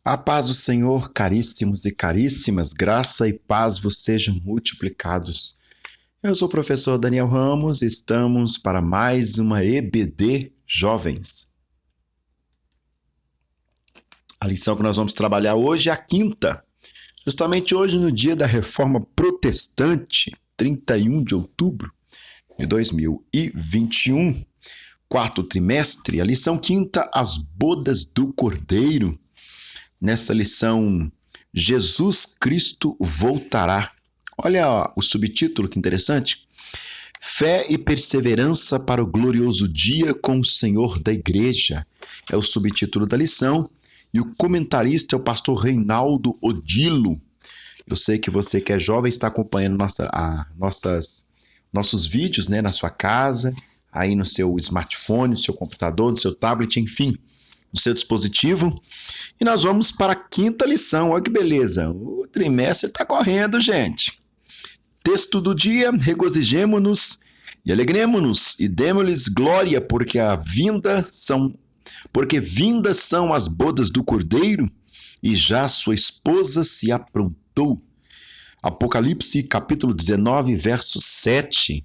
A paz do Senhor, caríssimos e caríssimas, graça e paz vos sejam multiplicados. Eu sou o professor Daniel Ramos e estamos para mais uma EBD Jovens. A lição que nós vamos trabalhar hoje é a quinta, justamente hoje no dia da Reforma Protestante, 31 de outubro de 2021, quarto trimestre, a lição quinta, as bodas do Cordeiro. Nessa lição, Jesus Cristo voltará. Olha o subtítulo, que interessante. Fé e perseverança para o glorioso dia com o Senhor da Igreja. É o subtítulo da lição. E o comentarista é o pastor Reinaldo Odilo. Eu sei que você que é jovem está acompanhando nossos vídeos, né, na sua casa, aí no seu smartphone, no seu computador, no seu tablet, enfim, no seu dispositivo. E nós vamos para a quinta lição. Olha que beleza. O trimestre está correndo, gente. Texto do dia: regozijemo-nos e alegremo-nos e demo-lhes glória, porque vindas são as bodas do Cordeiro e já sua esposa se aprontou. Apocalipse capítulo 19, verso 7.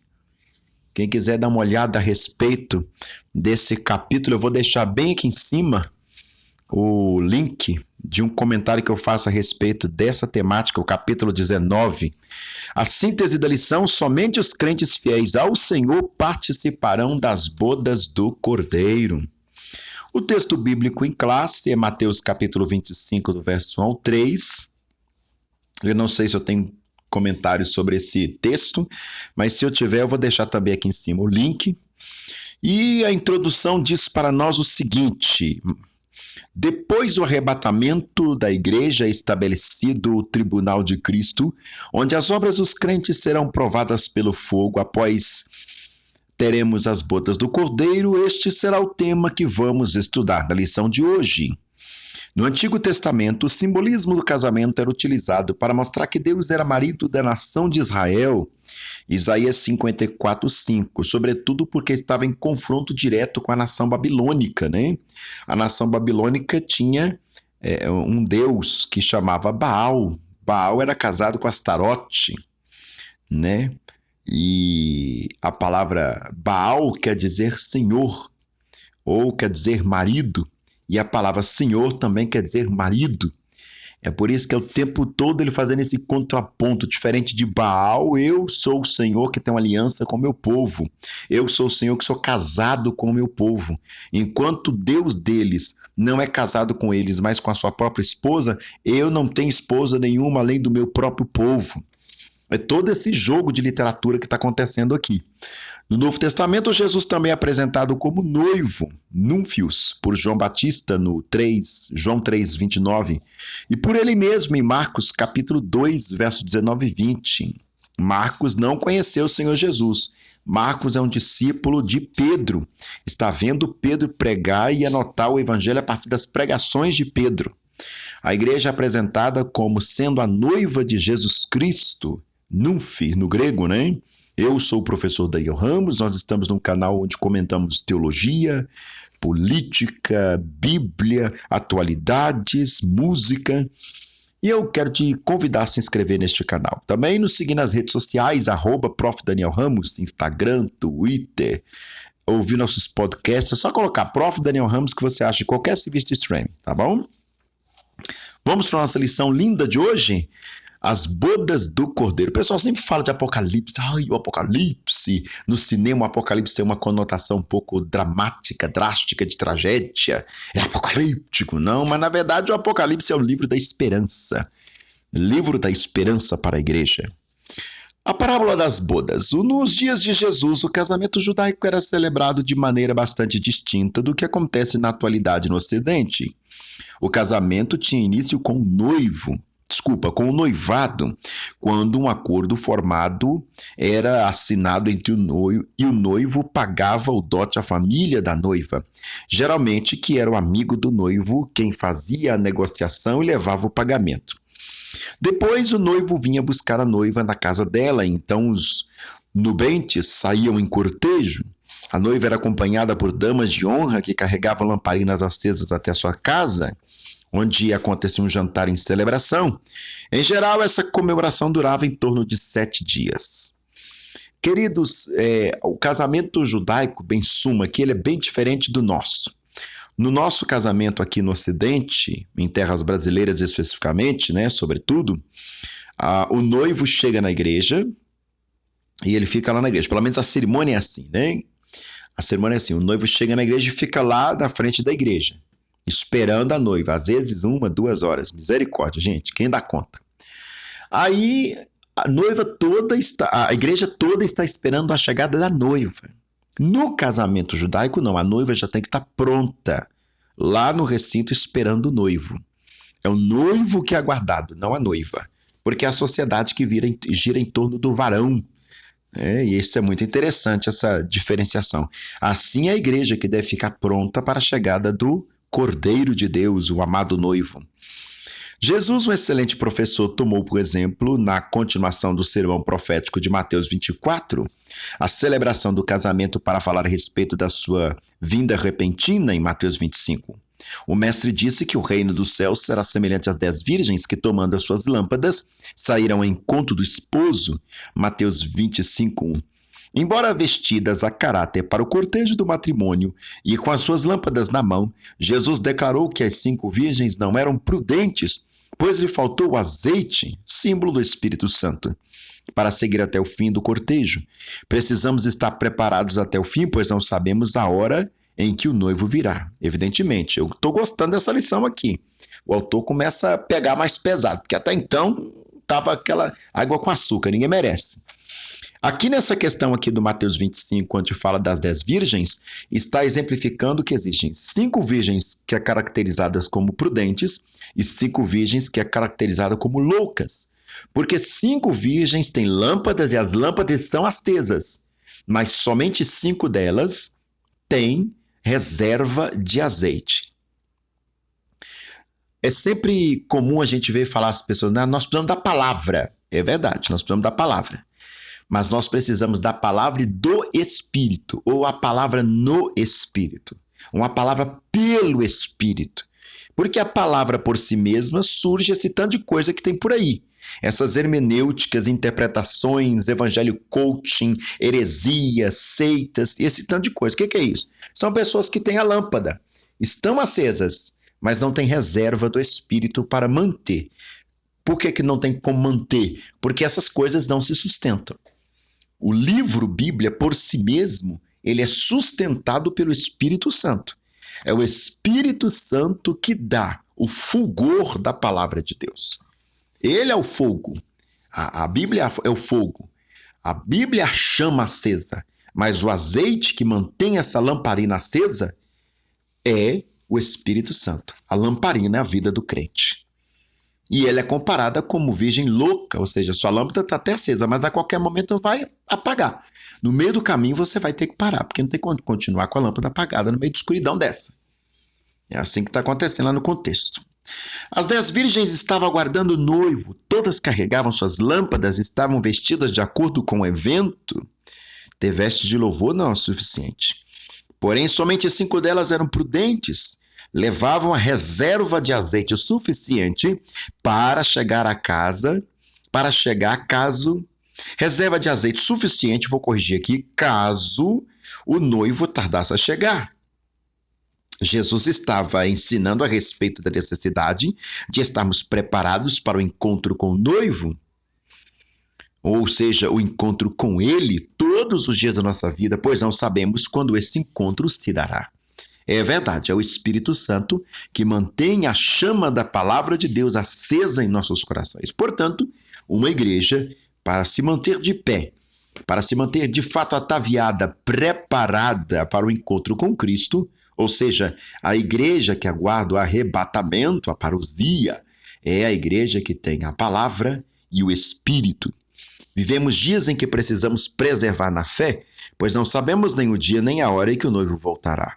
Quem quiser dar uma olhada a respeito desse capítulo, eu vou deixar bem aqui em cima o link de um comentário que eu faço a respeito dessa temática, o capítulo 19. A síntese da lição: somente os crentes fiéis ao Senhor participarão das bodas do Cordeiro. O texto bíblico em classe é Mateus capítulo 25, do verso 1 ao 3. Eu não sei se eu tenho comentários sobre esse texto, mas se eu tiver, eu vou deixar também aqui em cima o link. E a introdução diz para nós o seguinte: depois do arrebatamento da igreja, é estabelecido o tribunal de Cristo, onde as obras dos crentes serão provadas pelo fogo. Após teremos as bodas do Cordeiro. Este será o tema que vamos estudar na lição de hoje. No Antigo Testamento, o simbolismo do casamento era utilizado para mostrar que Deus era marido da nação de Israel. Isaías 54:5, sobretudo porque estava em confronto direto com a nação babilônica, né? A nação babilônica tinha um deus que chamava Baal. Baal era casado com Astarote, né? E a palavra Baal quer dizer senhor, ou quer dizer marido. E a palavra Senhor também quer dizer marido. É por isso que é o tempo todo ele fazendo esse contraponto. Diferente de Baal, eu sou o Senhor que tem uma aliança com o meu povo. Eu sou o Senhor que sou casado com o meu povo. Enquanto Deus deles não é casado com eles, mas com a sua própria esposa, eu não tenho esposa nenhuma além do meu próprio povo. É todo esse jogo de literatura que está acontecendo aqui. No Novo Testamento, Jesus também é apresentado como noivo, núnfios, por João Batista, no João 3:29, e por ele mesmo em Marcos, capítulo 2, verso 19 e 20. Marcos não conheceu o Senhor Jesus. Marcos é um discípulo de Pedro. Está vendo Pedro pregar e anotar o evangelho a partir das pregações de Pedro. A igreja é apresentada como sendo a noiva de Jesus Cristo, núnfi, no grego, né? Eu sou o professor Daniel Ramos, nós estamos num canal onde comentamos teologia, política, Bíblia, atualidades, música. E eu quero te convidar a se inscrever neste canal. Também nos seguir nas redes sociais, @Prof. Daniel Ramos, Instagram, Twitter, ouvir nossos podcasts. É só colocar Prof. Daniel Ramos que você acha de qualquer serviço de streaming, tá bom? Vamos para a nossa lição linda de hoje? As bodas do Cordeiro. O pessoal sempre fala de Apocalipse. Ai, o Apocalipse. No cinema, o Apocalipse tem uma conotação um pouco dramática, drástica, de tragédia. É apocalíptico. Não, mas na verdade o Apocalipse é o livro da esperança. Livro da esperança para a igreja. A parábola das bodas. Nos dias de Jesus, o casamento judaico era celebrado de maneira bastante distinta do que acontece na atualidade no Ocidente. O casamento tinha início com o noivado, quando um acordo formado era assinado entre o noivo e o noivo pagava o dote à família da noiva, geralmente que era o amigo do noivo quem fazia a negociação e levava o pagamento. Depois o noivo vinha buscar a noiva na casa dela, então os nubentes saíam em cortejo. A noiva era acompanhada por damas de honra que carregavam lamparinas acesas até sua casa. onde acontecia um jantar em celebração. Em geral, essa comemoração durava em torno de 7 dias. Queridos, o casamento judaico, bem suma, aqui ele é bem diferente do nosso. No nosso casamento aqui no Ocidente, em terras brasileiras especificamente, né, sobretudo, o noivo chega na igreja e ele fica lá na igreja. Pelo menos a cerimônia é assim, né? A cerimônia é assim, o noivo chega na igreja e fica lá na frente da igreja, esperando a noiva. Às vezes 1, 2 horas. Misericórdia, gente, quem dá conta? Aí a igreja toda está esperando a chegada da noiva. No casamento judaico, não, a noiva já tem que estar pronta lá no recinto esperando o noivo. É o noivo que é aguardado, não a noiva, porque é a sociedade que gira em torno do varão. E isso é muito interessante, essa diferenciação. Assim é a igreja que deve ficar pronta para a chegada do Cordeiro de Deus, o amado noivo. Jesus, um excelente professor, tomou, por exemplo, na continuação do sermão profético de Mateus 24, a celebração do casamento para falar a respeito da sua vinda repentina em Mateus 25. O mestre disse que o reino dos céus será semelhante às 10 virgens que, tomando as suas lâmpadas, saíram ao encontro do esposo, Mateus 25:1. Embora vestidas a caráter para o cortejo do matrimônio e com as suas lâmpadas na mão, Jesus declarou que as 5 virgens não eram prudentes, pois lhe faltou o azeite, símbolo do Espírito Santo, para seguir até o fim do cortejo. Precisamos estar preparados até o fim, pois não sabemos a hora em que o noivo virá. Evidentemente, eu estou gostando dessa lição aqui. O autor começa a pegar mais pesado, porque até então estava aquela água com açúcar, ninguém merece. Aqui nessa questão aqui do Mateus 25, quando fala das 10 virgens, está exemplificando que existem 5 virgens que é caracterizadas como prudentes e 5 virgens que é caracterizada como loucas. Porque 5 virgens têm lâmpadas e as lâmpadas são acesas, mas somente 5 delas têm reserva de azeite. É sempre comum a gente ver falar às pessoas, nós precisamos da palavra. É verdade, nós precisamos da palavra. Mas nós precisamos da palavra e do Espírito, ou a palavra no Espírito. Uma palavra pelo Espírito. Porque a palavra por si mesma surge esse tanto de coisa que tem por aí. Essas hermenêuticas, interpretações, evangelho coaching, heresias, seitas, esse tanto de coisa. O que é isso? São pessoas que têm a lâmpada, estão acesas, mas não têm reserva do Espírito para manter. Por que não tem como manter? Porque essas coisas não se sustentam. O livro Bíblia, por si mesmo, ele é sustentado pelo Espírito Santo. É o Espírito Santo que dá o fulgor da palavra de Deus. Ele é o fogo. A Bíblia é o fogo. A Bíblia é a chama acesa. Mas o azeite que mantém essa lamparina acesa é o Espírito Santo. A lamparina é a vida do crente. E ela é comparada como virgem louca, ou seja, sua lâmpada está até acesa, mas a qualquer momento vai apagar. No meio do caminho você vai ter que parar, porque não tem como continuar com a lâmpada apagada no meio de escuridão dessa. É assim que está acontecendo lá no contexto. As 10 virgens estavam aguardando o noivo, todas carregavam suas lâmpadas, estavam vestidas de acordo com o evento. Ter vestes de louvor não é o suficiente. Porém, somente 5 delas eram prudentes, levavam a reserva de azeite suficiente para chegar a casa, reserva de azeite suficiente, vou corrigir aqui, caso o noivo tardasse a chegar. Jesus estava ensinando a respeito da necessidade de estarmos preparados para o encontro com o noivo, ou seja, o encontro com ele todos os dias da nossa vida, pois não sabemos quando esse encontro se dará. É verdade, é o Espírito Santo que mantém a chama da palavra de Deus acesa em nossos corações. Portanto, uma igreja, para se manter de pé, para se manter de fato ataviada, preparada para o encontro com Cristo, ou seja, a igreja que aguarda o arrebatamento, a parousia, é a igreja que tem a palavra e o Espírito. Vivemos dias em que precisamos preservar na fé, pois não sabemos nem o dia nem a hora em que o noivo voltará.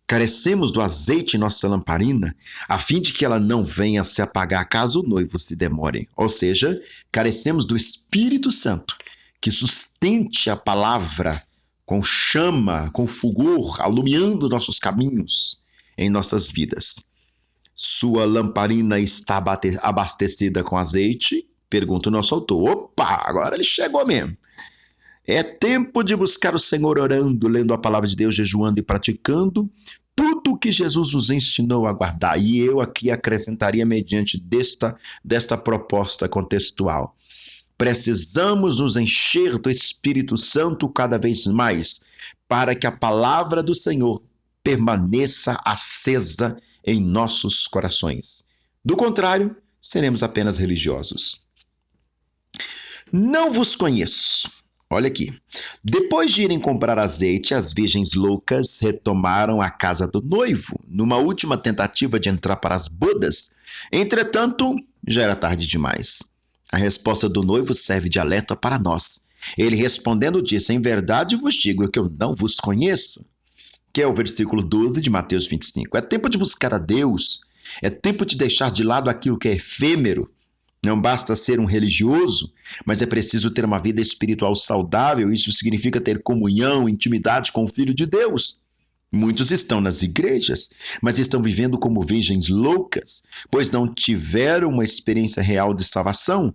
Carecemos do azeite em nossa lamparina, a fim de que ela não venha se apagar caso o noivo se demore. Ou seja, carecemos do Espírito Santo, que sustente a palavra com chama, com fulgor, alumiando nossos caminhos. em nossas vidas. Sua lamparina está abastecida com azeite? Pergunta o nosso autor. Opa, agora ele chegou mesmo. É tempo de buscar o Senhor orando, lendo a palavra de Deus, jejuando e praticando tudo o que Jesus nos ensinou a guardar. E eu aqui acrescentaria mediante desta proposta contextual. Precisamos nos encher do Espírito Santo cada vez mais, para que a palavra do Senhor permaneça acesa em nossos corações. Do contrário, seremos apenas religiosos. Não vos conheço. Olha aqui. Depois de irem comprar azeite, as virgens loucas retomaram a casa do noivo, numa última tentativa de entrar para as bodas. Entretanto, já era tarde demais. A resposta do noivo serve de alerta para nós. Ele respondendo disse, em verdade vos digo que eu não vos conheço. Que é o versículo 12 de Mateus 25. É tempo de buscar a Deus. É tempo de deixar de lado aquilo que é efêmero. Não basta ser um religioso, mas é preciso ter uma vida espiritual saudável. Isso significa ter comunhão, intimidade com o Filho de Deus. Muitos estão nas igrejas, mas estão vivendo como virgens loucas, pois não tiveram uma experiência real de salvação.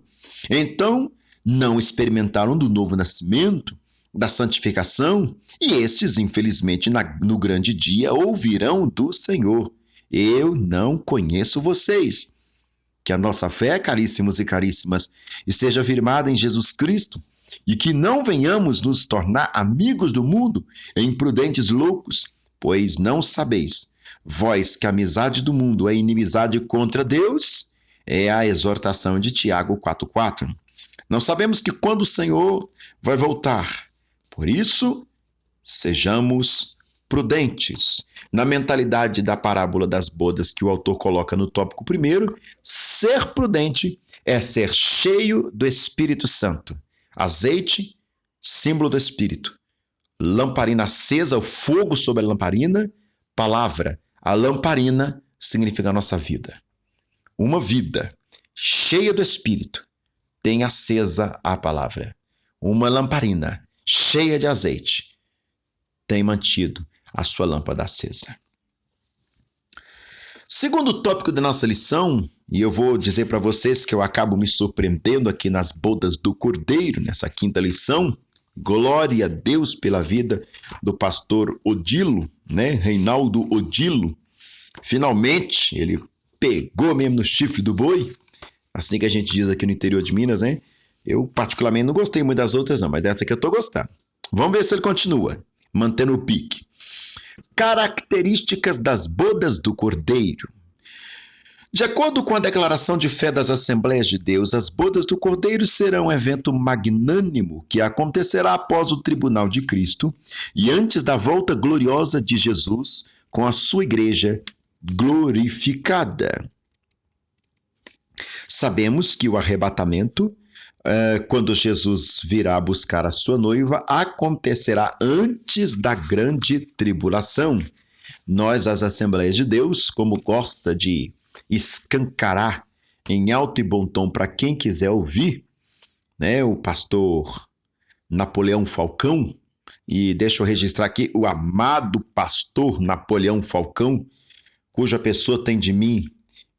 Então, não experimentaram do novo nascimento, da santificação, e estes, infelizmente, no grande dia, ouvirão do Senhor: eu não conheço vocês. Que a nossa fé, caríssimos e caríssimas, esteja firmada em Jesus Cristo, e que não venhamos nos tornar amigos do mundo, imprudentes loucos, pois não sabeis, vós, que a amizade do mundo é inimizade contra Deus, é a exortação de Tiago 4,4. Não sabemos que quando o Senhor vai voltar. Por isso, sejamos prudentes. Na mentalidade da parábola das bodas que o autor coloca no tópico 1, ser prudente é ser cheio do Espírito Santo. Azeite, símbolo do Espírito. Lamparina acesa, o fogo sobre a lamparina. Palavra, a lamparina significa a nossa vida. Uma vida cheia do Espírito tem acesa a palavra. Uma lamparina cheia de azeite tem mantido a sua lâmpada acesa. Segundo tópico da nossa lição, e eu vou dizer para vocês que eu acabo me surpreendendo aqui nas bodas do Cordeiro, nessa quinta lição. Glória a Deus pela vida do pastor Odilo, né? Reinaldo Odilo. Finalmente, ele pegou mesmo no chifre do boi, assim que a gente diz aqui no interior de Minas, né? Eu particularmente não gostei muito das outras não, mas dessa aqui eu tô gostando. Vamos ver se ele continua, mantendo o pique. Características das bodas do Cordeiro. De acordo com a declaração de fé das Assembleias de Deus, as bodas do Cordeiro serão um evento magnânimo que acontecerá após o tribunal de Cristo e antes da volta gloriosa de Jesus com a sua igreja glorificada. Sabemos que o arrebatamento, quando Jesus virá buscar a sua noiva, acontecerá antes da grande tribulação. Nós, as Assembleias de Deus, como gosta de escancarar em alto e bom tom para quem quiser ouvir, né, o pastor Napoleão Falcão, e deixa eu registrar aqui o amado pastor Napoleão Falcão, cuja pessoa tem de mim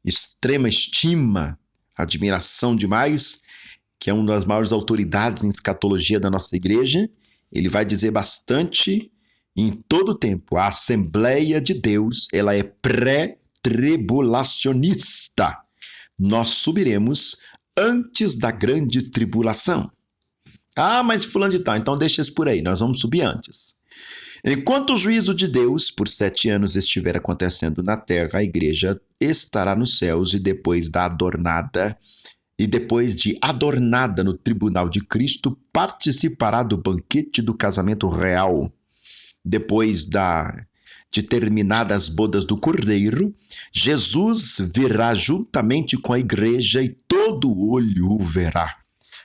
extrema estima, admiração demais, que é uma das maiores autoridades em escatologia da nossa igreja. Ele vai dizer bastante em todo o tempo. A Assembleia de Deus, ela é pré-tribulacionista. Nós subiremos antes da grande tribulação. Ah, mas fulano de tal, então deixa isso por aí, nós vamos subir antes. Enquanto o juízo de Deus por 7 anos estiver acontecendo na terra, a igreja estará nos céus e depois de adornada no tribunal de Cristo, participará do banquete do casamento real. Depois de terminadas as bodas do Cordeiro, Jesus virá juntamente com a igreja e todo olho o verá.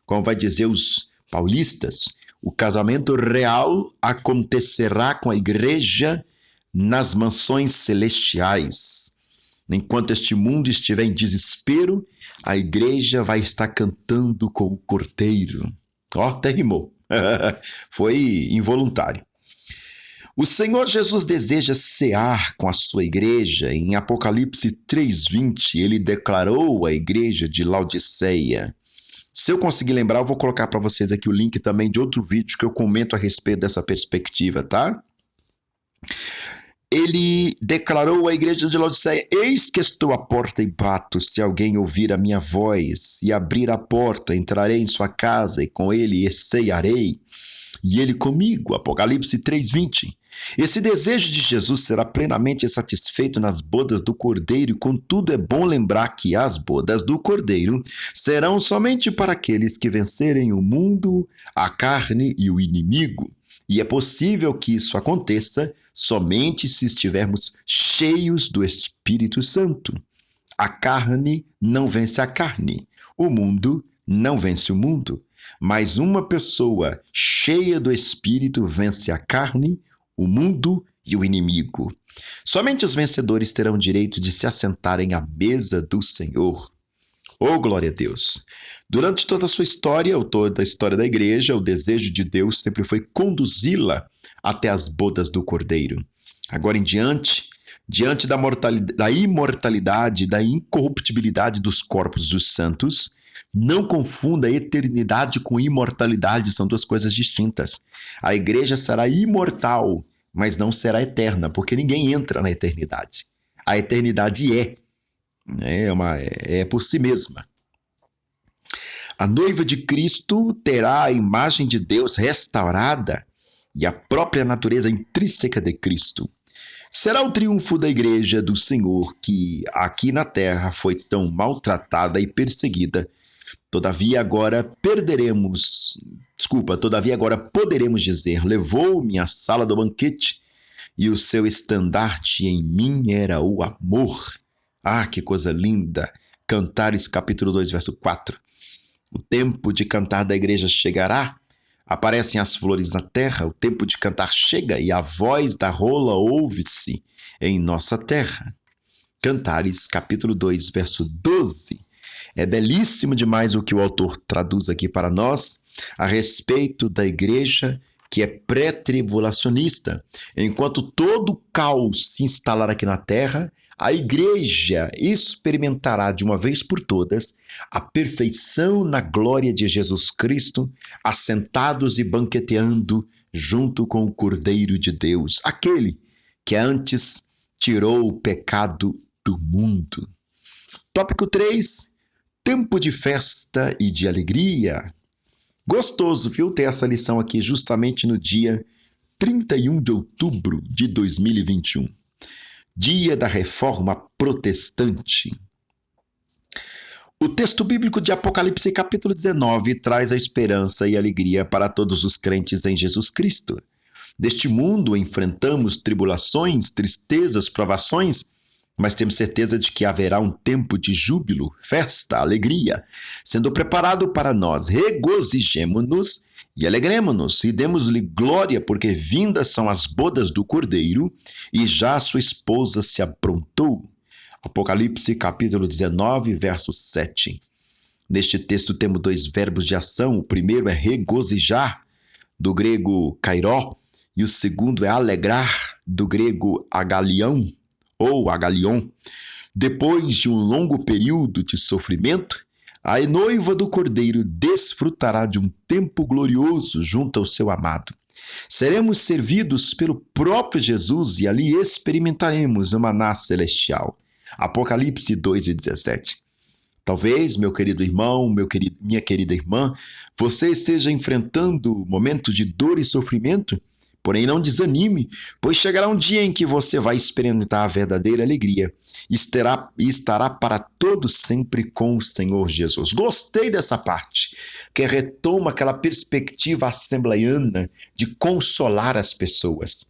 Como vai dizer os paulistas, o casamento real acontecerá com a igreja nas mansões celestiais. Enquanto este mundo estiver em desespero, a igreja vai estar cantando com o Cordeiro. Ó, até rimou. Foi involuntário. O Senhor Jesus deseja cear com a sua igreja. Em Apocalipse 3:20, ele declarou à igreja de Laodiceia. Se eu conseguir lembrar, eu vou colocar para vocês aqui o link também de outro vídeo que eu comento a respeito dessa perspectiva, tá? Ele declarou à igreja de Laodiceia: eis que estou à porta e bato. Se alguém ouvir a minha voz e abrir a porta, entrarei em sua casa e com ele cearei, e ele comigo. Apocalipse 3:20. Esse desejo de Jesus será plenamente satisfeito nas bodas do Cordeiro, contudo é bom lembrar que as bodas do Cordeiro serão somente para aqueles que vencerem o mundo, a carne e o inimigo. E é possível que isso aconteça somente se estivermos cheios do Espírito Santo. A carne não vence a carne, o mundo não vence o mundo, mas uma pessoa cheia do Espírito vence a carne, o mundo e o inimigo. Somente os vencedores terão direito de se assentarem à mesa do Senhor. Oh, glória a Deus! Durante toda a sua história, ou toda a história da igreja, o desejo de Deus sempre foi conduzi-la até as bodas do Cordeiro. Agora em diante da imortalidade, da incorruptibilidade dos corpos dos santos, não confunda eternidade com imortalidade, são duas coisas distintas. A igreja será imortal, mas não será eterna, porque ninguém entra na eternidade. A eternidade é por si mesma. A noiva de Cristo terá a imagem de Deus restaurada e a própria natureza intrínseca de Cristo. Será o triunfo da igreja do Senhor, que aqui na terra foi tão maltratada e perseguida. Todavia agora poderemos dizer: levou-me à sala do banquete e o seu estandarte em mim era o amor. Ah, que coisa linda! Cantares capítulo 2, verso 4. O tempo de cantar da igreja chegará, aparecem as flores na terra, o tempo de cantar chega e a voz da rola ouve-se em nossa terra. Cantares capítulo 2, verso 12. É belíssimo demais o que o autor traduz aqui para nós a respeito da igreja que é pré-tribulacionista. Enquanto todo o caos se instalar aqui na terra, a igreja experimentará de uma vez por todas a perfeição na glória de Jesus Cristo, assentados e banqueteando junto com o Cordeiro de Deus, aquele que antes tirou o pecado do mundo. Tópico 3. Tempo de festa e de alegria. Gostoso, viu, ter essa lição aqui justamente no dia 31 de outubro de 2021. Dia da Reforma Protestante. O texto bíblico de Apocalipse capítulo 19 traz a esperança e alegria para todos os crentes em Jesus Cristo. Deste mundo enfrentamos tribulações, tristezas, provações, mas temos certeza de que haverá um tempo de júbilo, festa, alegria, sendo preparado para nós. Regozijemo-nos e alegremo-nos e demos-lhe glória, porque vindas são as bodas do Cordeiro e já sua esposa se aprontou. Apocalipse capítulo 19, verso 7. Neste texto temos dois verbos de ação. O primeiro é regozijar, do grego kairó, e o segundo é alegrar, do grego agalião, ou agalion. Depois de um longo período de sofrimento, a noiva do Cordeiro desfrutará de um tempo glorioso junto ao seu amado. Seremos servidos pelo próprio Jesus e ali experimentaremos o maná celestial. Apocalipse 2:17. Talvez, meu querido irmão, minha querida irmã, você esteja enfrentando momentos de dor e sofrimento. Porém, não desanime, pois chegará um dia em que você vai experimentar a verdadeira alegria e estará para todo sempre com o Senhor Jesus. Gostei dessa parte, que retoma aquela perspectiva assembleiana de consolar as pessoas.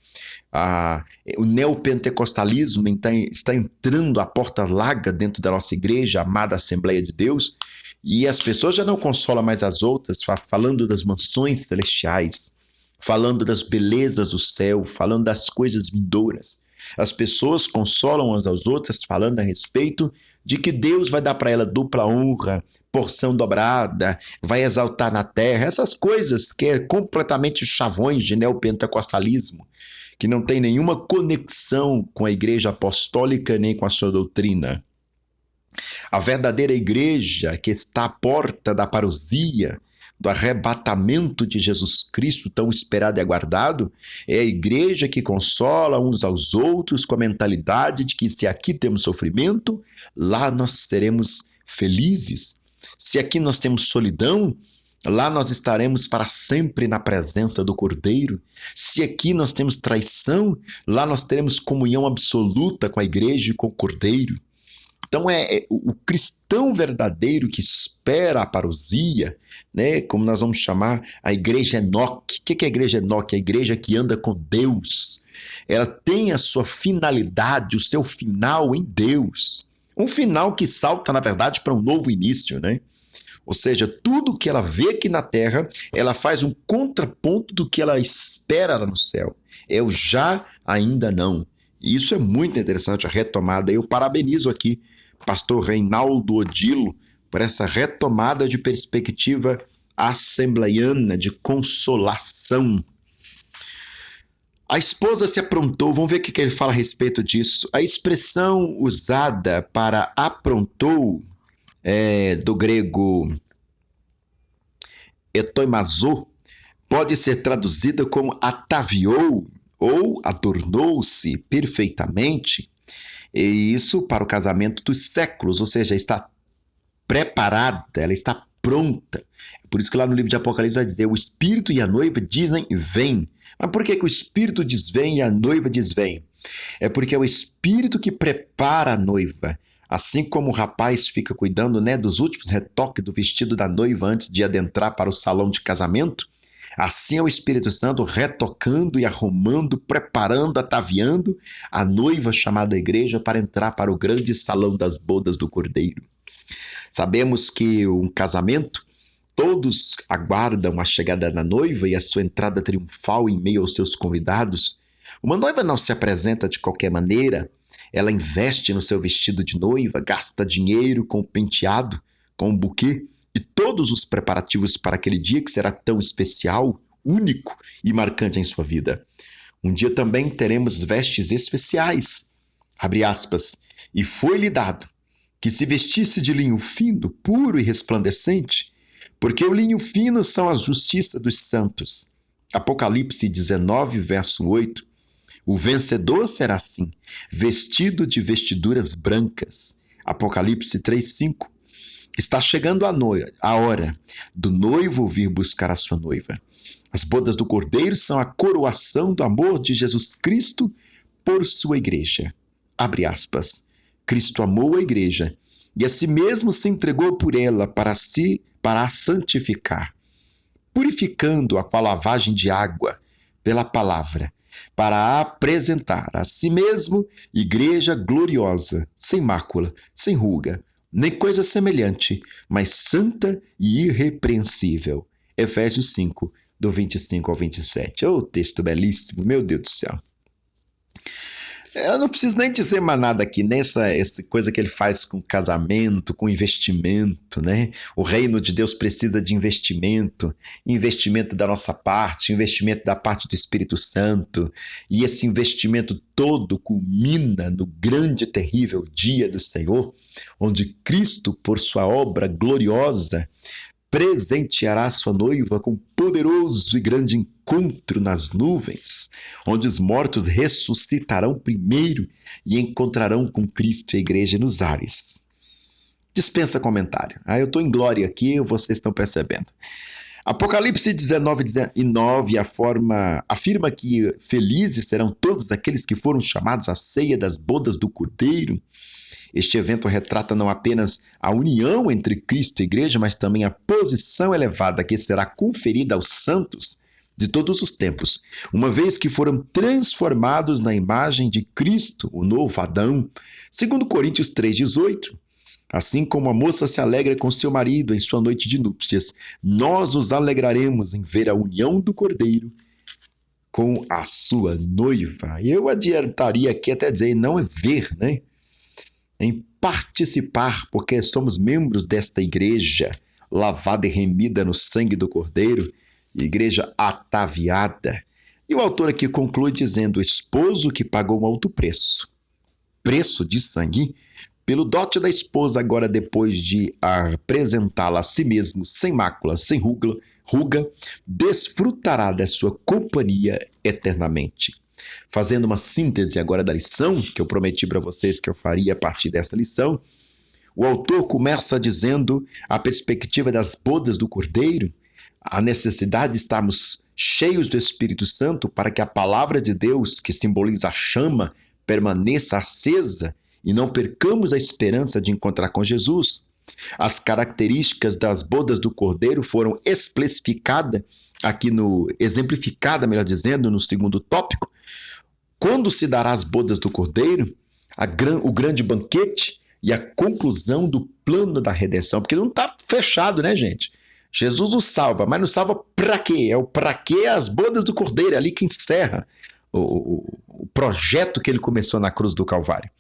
O neopentecostalismo está entrando à porta larga dentro da nossa igreja, a amada Assembleia de Deus, e as pessoas já não consolam mais as outras, falando das mansões celestiais, falando das belezas do céu, falando das coisas vindouras. As pessoas consolam umas às outras falando a respeito de que Deus vai dar para ela dupla honra, porção dobrada, vai exaltar na terra, essas coisas que é completamente chavões de neopentecostalismo, que não tem nenhuma conexão com a igreja apostólica nem com a sua doutrina. A verdadeira igreja que está à porta da parousia, do arrebatamento de Jesus Cristo, tão esperado e aguardado, é a igreja que consola uns aos outros com a mentalidade de que se aqui temos sofrimento, lá nós seremos felizes. Se aqui nós temos solidão, lá nós estaremos para sempre na presença do Cordeiro. Se aqui nós temos traição, lá nós teremos comunhão absoluta com a igreja e com o Cordeiro. Então é o cristão verdadeiro que espera a parousia, né? Como nós vamos chamar a igreja Enoque. O que é a igreja Enoque? A igreja que anda com Deus. Ela tem a sua finalidade, o seu final em Deus. Um final que salta, na verdade, para um novo início, né? Ou seja, tudo que ela vê aqui na terra, ela faz um contraponto do que ela espera lá no céu. É o já, ainda não. E isso é muito interessante, a retomada. Eu parabenizo aqui pastor Reinaldo Odilo por essa retomada de perspectiva assembleiana, de consolação. A esposa se aprontou, vamos ver o que ele fala a respeito disso. A expressão usada para aprontou, do grego etoimazô, pode ser traduzida como ataviou ou adornou-se perfeitamente, e isso para o casamento dos séculos, ou seja, está preparada, ela está pronta. Por isso que lá no livro de Apocalipse vai dizer, o Espírito e a noiva dizem vem. Mas por que o Espírito diz vem e a noiva diz vem? É porque é o Espírito que prepara a noiva. Assim como o rapaz fica cuidando, né, dos últimos retoques do vestido da noiva antes de adentrar para o salão de casamento, assim é o Espírito Santo retocando e arrumando, preparando, ataviando a noiva chamada igreja para entrar para o grande salão das bodas do Cordeiro. Sabemos que um casamento, todos aguardam a chegada da noiva e a sua entrada triunfal em meio aos seus convidados. Uma noiva não se apresenta de qualquer maneira, ela investe no seu vestido de noiva, gasta dinheiro com o penteado, com o buquê e todos os preparativos para aquele dia que será tão especial, único e marcante em sua vida. Um dia também teremos vestes especiais, abre aspas, e foi-lhe dado que se vestisse de linho fino, puro e resplandecente, porque o linho fino são a justiça dos santos. Apocalipse 19, verso 8. O vencedor será assim, vestido de vestiduras brancas. Apocalipse 3:5. Está chegando a hora do noivo vir buscar a sua noiva. As bodas do Cordeiro são a coroação do amor de Jesus Cristo por sua igreja. Abre aspas. Cristo amou a igreja e a si mesmo se entregou por ela para a santificar, purificando-a com a lavagem de água pela palavra, para a apresentar a si mesmo igreja gloriosa, sem mácula, sem ruga, nem coisa semelhante, mas santa e irrepreensível. Efésios 5, do 25 ao 27. Oh, texto belíssimo, meu Deus do céu. Eu não preciso nem dizer mais nada aqui, nessa essa coisa que ele faz com casamento, com investimento, né? O reino de Deus precisa de investimento da nossa parte, investimento da parte do Espírito Santo, e esse investimento todo culmina no grande e terrível dia do Senhor, onde Cristo, por sua obra gloriosa, presenteará sua noiva com poderoso e grande encontro nas nuvens, onde os mortos ressuscitarão primeiro e encontrarão com Cristo e a igreja nos ares. Dispensa comentário. Eu estou em glória aqui, vocês estão percebendo. Apocalipse 19:9 afirma que felizes serão todos aqueles que foram chamados à ceia das bodas do Cordeiro. Este evento retrata não apenas a união entre Cristo e a igreja, mas também a posição elevada que será conferida aos santos de todos os tempos, uma vez que foram transformados na imagem de Cristo, o novo Adão. Segundo Coríntios 3:18, assim como a moça se alegra com seu marido em sua noite de núpcias, nós nos alegraremos em ver a união do Cordeiro com a sua noiva. Eu adiantaria aqui até dizer, não é ver, né? Em participar, porque somos membros desta igreja, lavada e remida no sangue do Cordeiro, igreja ataviada, E o autor aqui conclui dizendo: o esposo que pagou um alto preço, preço de sangue, pelo dote da esposa, agora depois de apresentá-la a si mesmo, sem mácula, sem ruga, desfrutará da sua companhia eternamente. Fazendo uma síntese agora da lição, que eu prometi para vocês que eu faria a partir dessa lição, o autor começa dizendo a perspectiva das bodas do Cordeiro, a necessidade de estarmos cheios do Espírito Santo para que a palavra de Deus, que simboliza a chama, permaneça acesa e não percamos a esperança de encontrar com Jesus. As características das bodas do Cordeiro foram exemplificadas, melhor dizendo, no segundo tópico. Quando se dará as bodas do Cordeiro, o grande banquete e a conclusão do plano da redenção, porque não está fechado, né, gente? Jesus nos salva, mas nos salva para quê? É o para quê as bodas do Cordeiro, é ali que encerra o projeto que ele começou na cruz do Calvário.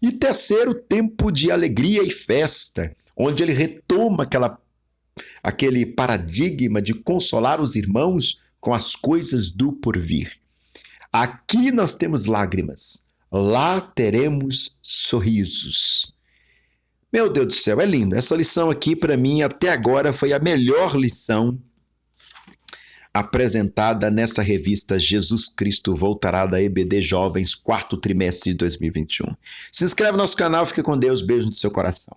E terceiro, tempo de alegria e festa, onde ele retoma aquele paradigma de consolar os irmãos com as coisas do porvir. Aqui nós temos lágrimas, lá teremos sorrisos. Meu Deus do céu, é lindo. Essa lição aqui, para mim, até agora, foi a melhor lição apresentada nessa revista Jesus Cristo Voltará da EBD Jovens, quarto trimestre de 2021. Se inscreve no nosso canal, fica com Deus, beijo no seu coração.